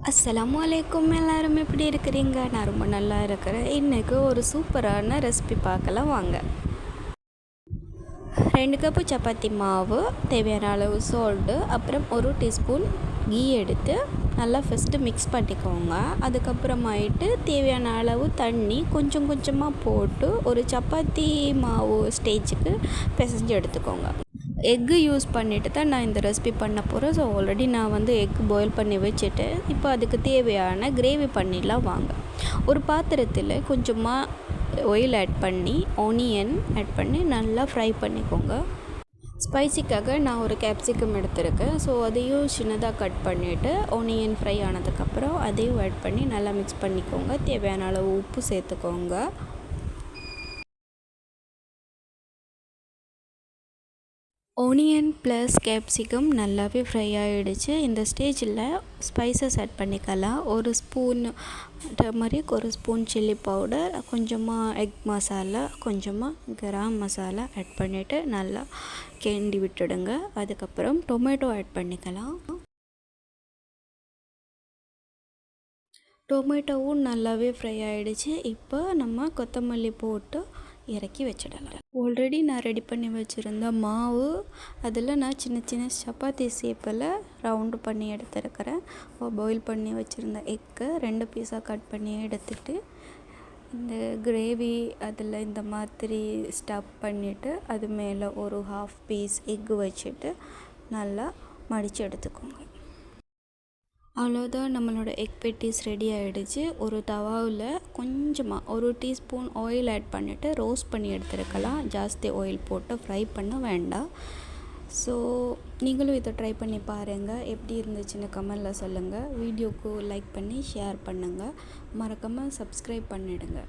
அஸ்ஸலாமு அலைக்கும். எல்லாரும் எப்படி இருக்கிறீங்க? நான் ரொம்ப நல்லா இருக்கிறேன். இன்றைக்கி ஒரு சூப்பரான ரெசிபி பார்க்கலாம் வாங்க. 2 கப்பு சப்பாத்தி மாவு, தேவையான அளவு சால்ட்டு, அப்புறம் 1 டீஸ்பூன் கீ எடுத்து நல்லா ஃபஸ்ட்டு மிக்ஸ் பண்ணிக்கோங்க. அதுக்கப்புறமாயிட்டு தேவையான அளவு தண்ணி கொஞ்சம் கொஞ்சமாக போட்டு ஒரு சப்பாத்தி மாவு ஸ்டேஜுக்கு பிசைஞ்சு எடுத்துக்கோங்க. எக்கு யூஸ் பண்ணிவிட்டு தான் நான் இந்த ரெசிபி பண்ண போகிறேன். ஸோ ஆல்ரெடி நான் எக் பாயில் பண்ணி வச்சுட்டேன். இப்போ அதுக்கு தேவையான கிரேவி பண்ணிடலாம் வாங்க. ஒரு பாத்திரத்தில் கொஞ்சமாக ஆயில் ஆட் பண்ணி ஆனியன் ஆட் பண்ணி நல்லா ஃப்ரை பண்ணிக்கோங்க. ஸ்பைசிக்காக நான் ஒரு கேப்சிகம் எடுத்திருக்கேன். ஸோ அதையும் சின்னதாக கட் பண்ணிவிட்டு ஆனியன் ஃப்ரை ஆனதுக்கப்புறம் அதையும் ஆட் பண்ணி நல்லா மிக்ஸ் பண்ணிக்கோங்க. தேவையான அளவு உப்பு சேர்த்துக்கோங்க. ஆனியன் ப்ளஸ் கேப்சிகம் நல்லாவே ஃப்ரை ஆகிடுச்சு. இந்த ஸ்டேஜில் ஸ்பைசஸ் ஆட் பண்ணிக்கலாம். ஒரு ஸ்பூன் டர்மரிக், ஒரு ஸ்பூன் சில்லி பவுடர், கொஞ்சமாக எக் மசாலா, கொஞ்சமாக கரம் மசாலா ஆட் பண்ணிவிட்டு நல்லா கிண்டி விட்டுடுங்க. அதுக்கப்புறம் டொமேட்டோ ஆட் பண்ணிக்கலாம். டொமேட்டோவும் நல்லாவே ஃப்ரை ஆகிடுச்சு. இப்போ நம்ம கொத்தமல்லி போட்டு இறக்கி வச்சிடலாம். ஆல்ரெடி நான் ரெடி பண்ணி வச்சுருந்த மாவு, அதில் நான் சின்ன சின்ன சப்பாத்தி ஷேப்பில் ரவுண்டு பண்ணி எடுத்துருக்கிறேன். பாயில் பண்ணி வச்சுருந்த எக்கை 2 பீஸாக கட் பண்ணி எடுத்துகிட்டு இந்த கிரேவி அதில் இந்த மாதிரி ஸ்டஃப் பண்ணிவிட்டு அது மேலே ஒரு 1/2 பீஸ் எக்கு வச்சுட்டு நல்லா மடித்து எடுத்துக்கோங்க. அவ்வளோதான், நம்மளோட எக் பெட்டிஸ் ரெடி ஆகிடுச்சு. ஒரு தவாவில் கொஞ்சமாக 1 டீஸ்பூன் ஆயில் ஆட் பண்ணிவிட்டு ரோஸ்ட் பண்ணி எடுத்துருக்கலாம். ஜாஸ்தி ஆயில் போட்டு ஃப்ரை பண்ண வேண்டாம். ஸோ நீங்களும் இதை ட்ரை பண்ணி பாருங்கள். எப்படி இருந்துச்சுன்னு கமெண்டில் சொல்லுங்கள். வீடியோக்கு லைக் பண்ணி ஷேர் பண்ணுங்கள். மறக்காமல் சப்ஸ்கிரைப் பண்ணிவிடுங்க.